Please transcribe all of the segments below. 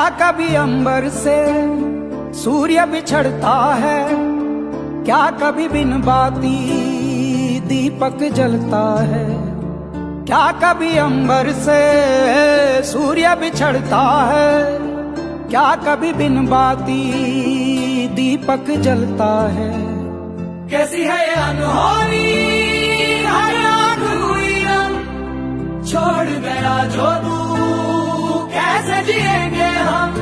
क्या कभी अंबर से सूर्य बिछड़ता है, क्या कभी बिन बाती दीपक जलता है। क्या कभी अंबर से सूर्य बिछड़ता है, क्या कभी बिन बाती दीपक जलता है। कैसी है ये अनहोनी हर आँख हुई रंग, छोड़ गया जो तू कैसे जिएंगे हम।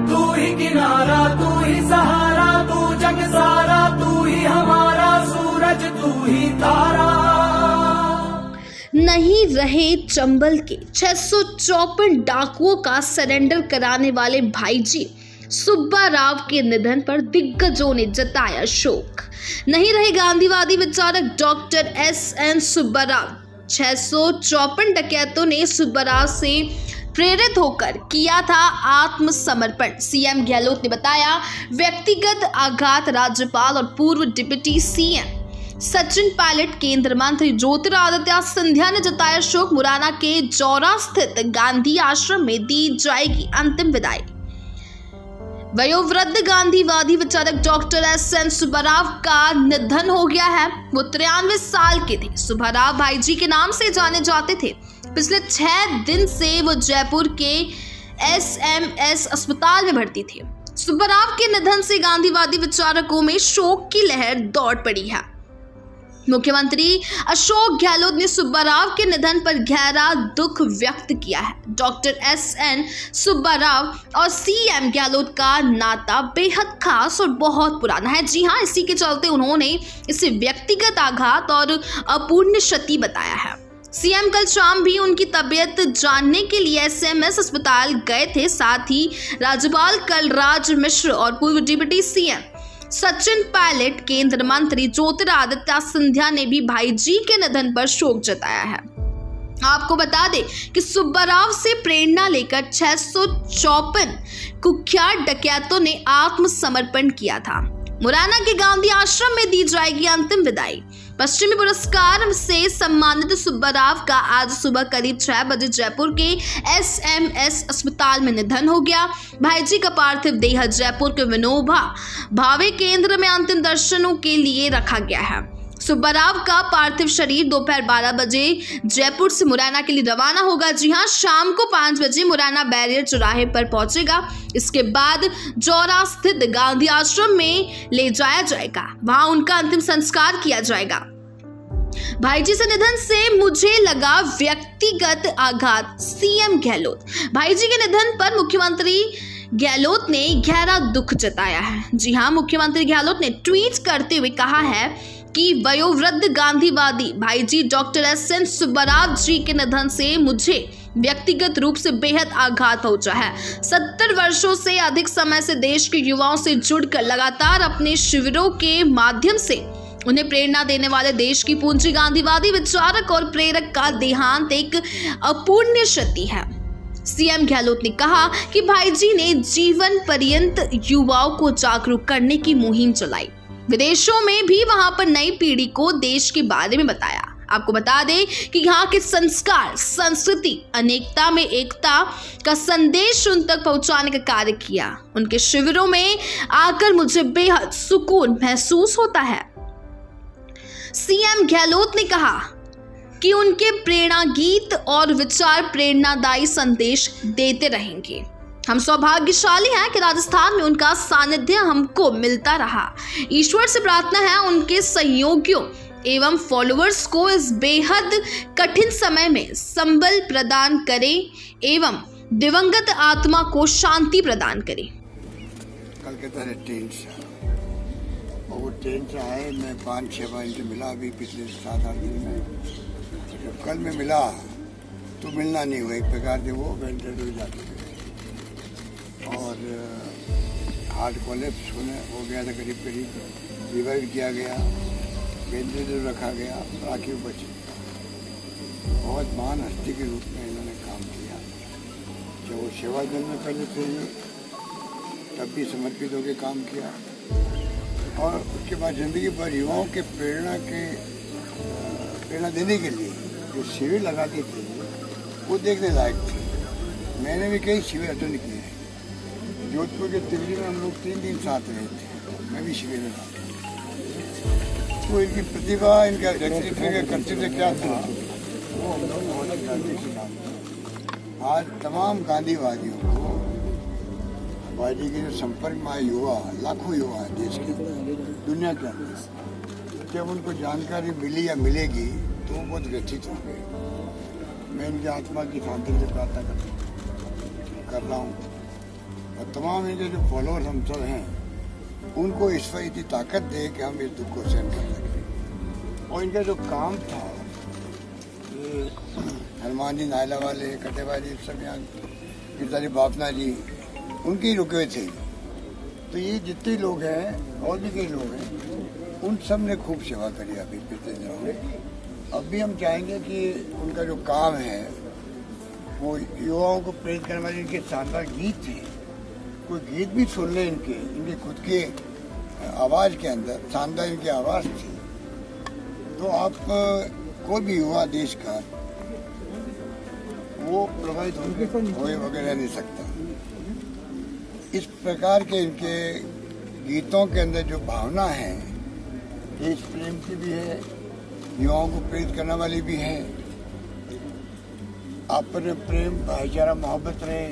तू ही किनारा, तू ही सहारा, तू जग सारा, तू ही हमारा सूरज, तू ही तारा। नहीं रहे चंबल के 654 डाकुओं का सरेंडर कराने वाले भाईजी सुब्बा राव के निधन पर दिग्गजों ने जताया शोक। नहीं रहे गांधीवादी विचारक डॉक्टर एस.एन. सुब्बा राव। 654 डकैतों ने सुब्बा राव से प्रेरित होकर किया था आत्मसमर्पण, सीएम गहलोत ने बताया। व्यक्तिगत आघात राज्यपाल और पूर्व डिप्टी सीएम सचिन पायलट, केंद्र मंत्री ज्योतिरादित्य सिंधिया ने जताया शोक। मुरैना के जौरा स्थित गांधी आश्रम में दी जाएगी अंतिम विदाई। वयोवृद्ध गांधीवादी विचारक डॉक्टर एस.एन. सुब्बा राव का निधन हो गया है। वो 93 साल के थे। सुब्बा राव भाईजी के नाम से जाने जाते थे। पिछले 6 दिन से वो जयपुर के एसएमएस अस्पताल में भर्ती थे। सुब्बा राव के निधन से गांधीवादी विचारकों में शोक की लहर दौड़ पड़ी है। मुख्यमंत्री अशोक गहलोत ने सुब्बा राव के निधन पर गहरा दुख व्यक्त किया है। Doctor SN. सुब्बा राव और सीएम गहलोत का नाता बेहद खास और बहुत पुराना है। जी हां, इसी के चलते उन्होंने इसे व्यक्तिगत आघात और अपूर्ण क्षति बताया है। सीएम कल शाम भी उनकी तबीयत जानने के लिए एसएमएस अस्पताल गए थे। साथ ही राज्यपाल कलराज मिश्र और पूर्व डिप्टी सीएम सचिन पायलट, केंद्र मंत्री ज्योतिरादित्य सिंधिया ने भी भाईजी के निधन पर शोक जताया है। आपको बता दें कि सुब्बा राव से प्रेरणा लेकर 654 कुख्यात डकैतों ने आत्मसमर्पण किया था। मुरैना के गांधी आश्रम में दी जाएगी अंतिम विदाई। पश्चिमी पुरस्कार से सम्मानित सुब्बा राव का आज सुबह करीब 6 बजे जयपुर के एसएमएस अस्पताल में निधन हो गया। भाईजी का पार्थिव देह जयपुर के विनोबा भावे केंद्र में अंतिम दर्शनों के लिए रखा गया है। सुब्बा राव का पार्थिव शरीर दोपहर 12 बजे जयपुर से मुरैना के लिए रवाना होगा। जी हां, शाम को 5 बजे मुरैना बैरियर चौराहे पर पहुंचेगा। इसके बाद जौरा स्थित गांधी आश्रम में ले जाया जाएगा, वहां उनका अंतिम संस्कार किया जाएगा। भाईजी से निधन से मुझे लगा व्यक्तिगत आघात, सीएम गहलोत। भाईजी के निधन पर मुख्यमंत्री गहलोत ने गहरा दुख जताया है। जी हां, मुख्यमंत्री गहलोत ने ट्वीट करते हुए कहा है कि वयोवृद्ध गांधीवादी भाईजी डॉक्टर एस.एन. सुब्बा राव जी के निधन से मुझे व्यक्तिगत रूप से बेहद आघात पहुंचा है। 70 वर्षों से अधिक समय से देश के युवाओं से जुड़कर लगातार अपने शिविरों के माध्यम से उन्हें प्रेरणा देने वाले देश की पूंजी गांधीवादी विचारक और प्रेरक का देहांत एक अपूर्णीय क्षति है। सीएम गहलोत ने कहा कि भाईजी ने जीवन पर्यंत युवाओं को जागरूक करने की मुहिम चलाई। विदेशों में भी वहां पर नई पीढ़ी को देश के बारे में बताया। आपको बता दें कि यहाँ के संस्कार, संस्कृति, अनेकता में एकता का संदेश उन तक पहुंचाने का कार्य किया। उनके शिविरों में आकर मुझे बेहद सुकून महसूस होता है। सीएम गहलोत ने कहा कि उनके प्रेरणा गीत और विचार प्रेरणादायी संदेश देते रहेंगे। हम सौभाग्यशाली हैं कि राजस्थान में उनका सानिध्य हमको मिलता रहा। ईश्वर से प्रार्थना है उनके सहयोगियों एवं फॉलोअर्स को इस बेहद कठिन समय में संबल प्रदान करे एवं दिवंगत आत्मा को शांति प्रदान करे। कलकत्ता से ट्रेन से और वो ट्रेन से आए, मैं 5-6 बार इनसे मिला अभी पिछले 7-8 दिन में। जब कल मैं मिला तो मिलना नहीं हुआ, एक प्रकार से वो वेंटिलेटर हो जाते थे और हार्ट कोलैप्स हो गया था, करीब रिवाइव किया गया, वेंटिलेटर रखा गया, आखिर बचे। बहुत महान हस्ती के रूप में इन्होंने काम किया। जब वो सेवा दल में पहले थे तब भी समर्पित होकर काम किया और उसके बाद जिंदगी भर युवाओं के प्रेरणा देने के लिए जो शिविर लगाते थे वो देखने लायक थे। मैंने भी कई शिविर अटेंड किए हैं जोधपुर के तिवरी में हम लोग 3 दिन साथ रहे थे, मैं भी शिविर में था। तो इनकी प्रतिभा, इनका व्यक्तित्व का कर्तव्य क्या था, वो हम लोग बहुत जानते थे। आज तमाम गांधीवादियों को भाई के जो संपर्क में आए युवा, लाखों युवा है देश के, दुनिया के अंदर, जब उनको जानकारी मिली या मिलेगी तो वो बहुत व्यथित होंगे। मैं इनकी आत्मा की शांति से प्रार्थना कर रहा हूँ, और तमाम इनके जो फॉलोअर्स हम सब हैं उनको ईश्वर इतनी ताकत दे कि हम इस दुख को सहन कर सकें। और इनका जो काम था, ये हनुमान जी, नायला वाले, कटेबा जी, सब यहाँ पिताजी बापना जी, उनके ही रुके हुए थे। तो ये जितने लोग हैं और भी कई लोग हैं, उन सब ने खूब सेवा करी अभी पिछले दिनों में। अब भी हम चाहेंगे कि उनका जो काम है वो युवाओं को प्रेरित करने वाले इनके शानदार गीत थे, कोई गीत भी सुन ले इनके खुद के आवाज़ के अंदर शानदार इनकी आवाज़ थी। तो आप कोई भी युवा देश का वो प्रभावित होए वगैरह नहीं सकता। इस प्रकार के इनके गीतों के अंदर जो भावना है, देश प्रेम की भी है, युवाओं को प्रेरित करने वाली भी है। आपस में प्रेम, भाईचारा, मोहब्बत रहे,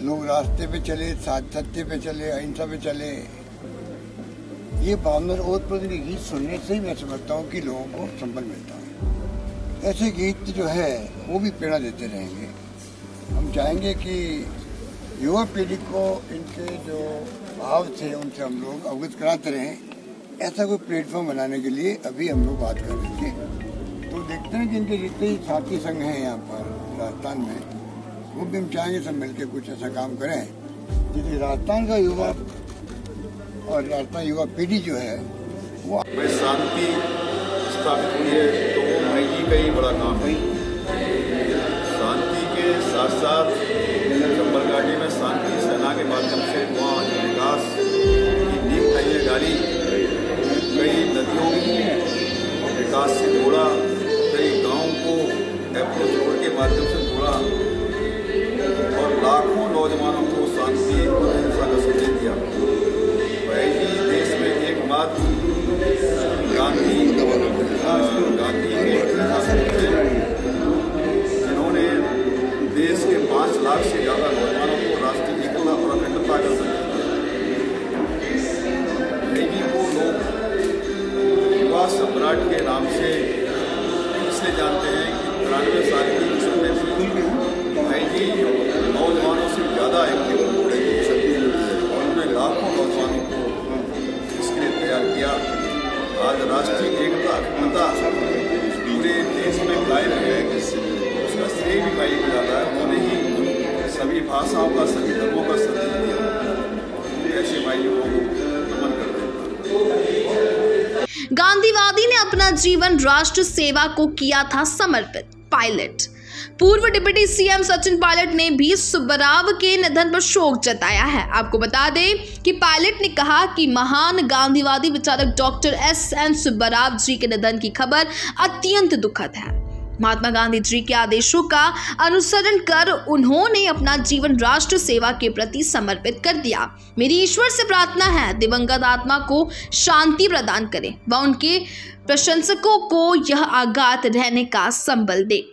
लोग रास्ते पे चले, सत्य पे चले, अहिंसा पे चले। ये भावना और के गीत सुनने से ही मैं समझता हूँ कि लोगों को संबल मिलता है। ऐसे गीत जो है वो भी प्रेरणा देते रहेंगे। हम चाहेंगे कि युवा पीढ़ी को इनके जो भाव थे उनसे हम लोग अवगत कराते रहें। ऐसा कोई प्लेटफॉर्म बनाने के लिए अभी हम लोग बात कर रहे थे। तो देखते हैं कि इनके जितने ही साथी संघ हैं यहाँ पर राजस्थान में, वो भी हम चाहेंगे सब मिलकर कुछ ऐसा काम करें जिससे राजस्थान का युवा और राजस्थान युवा पीढ़ी जो है वो शांति स्थापित हुई है। तो वो भाई जी का ही बड़ा काम है। शांति के साथ साथ चंबल घाटी में शांति सेना के माध्यम से वहाँ विकास की नींव खड़ी डाली, कई नदियों को विकास से जोड़ा, कई गाँव को एप्रोच रोड के माध्यम से जोड़ा और लाखों नौजवानों को शांति और अहिंसा का संदेश दिया। भाई जी देश में एकमात्र गांधी जिन्होंने देश के 5 लाख से ज़्यादा नौजवानों को राष्ट्रीय एकता और अखंडता का संदेश दिया। भाई जी को लोग युवा सम्राट के नाम से इसलिए जानते हैं कि 93 साल की उम्र में भी भाई जी नौजवानों से ज़्यादा एक्टिव और उन्होंने लाखों नौजवानों को इसके लिए तैयार किया। आज राष्ट्रीय एकता अखंडता पूरे देश में कायम है, उसका श्रेय भी भाई को जाता है। उन्होंने ही सभी भाषाओं का, सभी धर्मों का संदेश दिया। ऐसे भाइयों को नमन करते हैं। गांधीवादी ने अपना जीवन राष्ट्र सेवा को किया था समर्पित। पायलट पूर्व डिप्टी सीएम सचिन पायलट ने भी सुब्बाराव के निधन पर शोक जताया है। आपको बता दें कि पायलट ने कहा कि महान गांधीवादी विचारक डॉक्टर एस.एन. सुब्बाराव जी के निधन की खबर अत्यंत दुखद है। महात्मा गांधी जी के आदेशों का अनुसरण कर उन्होंने अपना जीवन राष्ट्र सेवा के प्रति समर्पित कर दिया। मेरी ईश्वर से प्रार्थना है दिवंगत आत्मा को शांति प्रदान करे व उनके प्रशंसकों को यह आगात रहने का संबल दे।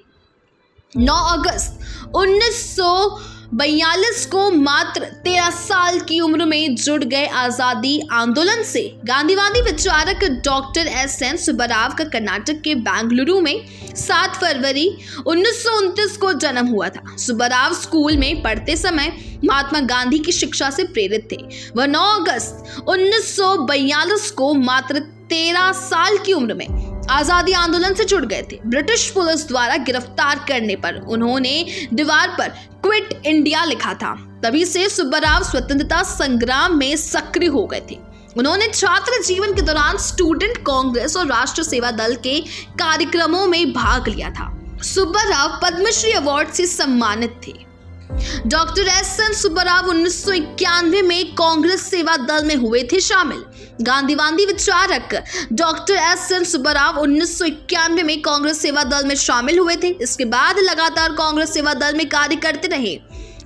9 अगस्त 1942 को मात्र 13 साल की उम्र में जुड़ गए आजादी आंदोलन से गांधीवादी विचारक डॉक्टर एस.एन. सुब्बाराव का कर्नाटक के बेंगलुरु में 7 फरवरी 1929 को जन्म हुआ था। सुब्बाराव स्कूल में पढ़ते समय महात्मा गांधी की शिक्षा से प्रेरित थे। वह 9 अगस्त 1942 को मात्र 13 साल की उम्र में आजादी आंदोलन से जुड़ गए थे। ब्रिटिश पुलिस द्वारा गिरफ्तार करने पर उन्होंने दीवार पर क्विट इंडिया लिखा था। तभी से सुब्बाराव स्वतंत्रता संग्राम में सक्रिय हो गए थे। उन्होंने छात्र जीवन के दौरान स्टूडेंट कांग्रेस और राष्ट्र सेवा दल के कार्यक्रमों में भाग लिया था। सुब्बाराव पद्मश्री अवार्ड से सम्मानित थे। Doctor SN. सुब्बाराव 1991 में कांग्रेस सेवा दल में हुए थे शामिल। गांधीवादी विचारक डॉक्टर एस.एन. सुब्बाराव 1991 में कांग्रेस सेवा दल में शामिल हुए थे। इसके बाद लगातार कांग्रेस सेवा दल में कार्य करते रहे।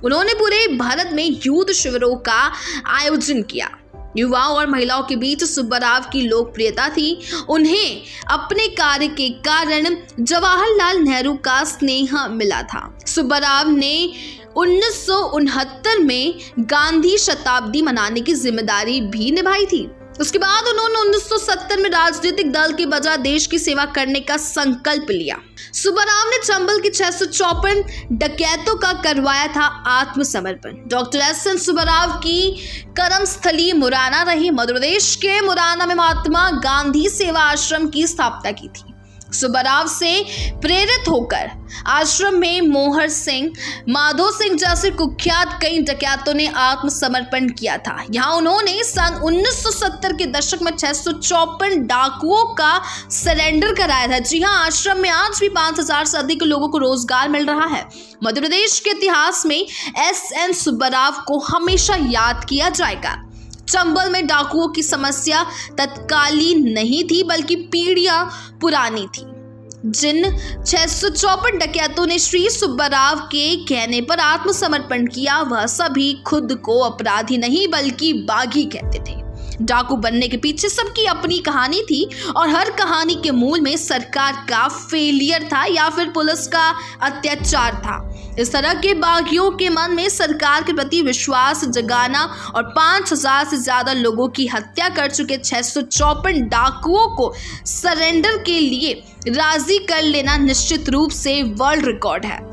उन्होंने पूरे भारत में युद्ध शिविरों का आयोजन किया। युवाओं और महिलाओं के बीच सुब्बाराव की लोकप्रियता थी। उन्हें अपने कार्य के कारण जवाहरलाल नेहरू का स्नेह मिला था। सुब्बाराव ने 1969 में गांधी शताब्दी मनाने की जिम्मेदारी भी निभाई थी। उसके बाद उन्होंने 1970 में राजनीतिक दल के बजाय देश की सेवा करने का संकल्प लिया। सुब्बाराव ने चंबल के 654 डकैतों का करवाया था आत्मसमर्पण। Doctor SN. सुब्बाराव की कर्मस्थली मुरैना रही। मध्य प्रदेश के मुरैना में महात्मा गांधी सेवा आश्रम की स्थापना की थी। सुब्बाराव से प्रेरित होकर आश्रम में मोहर सिंह, माधो सिंह जैसे कुख्यात कई डकैतों ने आत्मसमर्पण किया था। यहाँ उन्होंने सन 1970 के दशक में 654 डाकुओं का सरेंडर कराया था। जी हाँ, आश्रम में आज भी 5000 से अधिक लोगों को रोजगार मिल रहा है। मध्य प्रदेश के इतिहास में एस.एन. सुब्बाराव को हमेशा याद किया जाएगा। चंबल में डाकुओं की समस्या तत्कालीन नहीं थी, बल्कि पीढ़ियां पुरानी थी। जिन 654 डकैतों ने श्री सुब्बाराव के कहने पर आत्मसमर्पण किया, वह सभी खुद को अपराधी नहीं बल्कि बागी कहते थे। डाकू बनने के पीछे सबकी अपनी कहानी थी और हर कहानी के मूल में सरकार का फेलियर था या फिर पुलिस का अत्याचार था। इस तरह के बागियों के मन में सरकार के प्रति विश्वास जगाना और 5000 से ज्यादा लोगों की हत्या कर चुके 654 डाकुओं को सरेंडर के लिए राजी कर लेना निश्चित रूप से वर्ल्ड रिकॉर्ड है।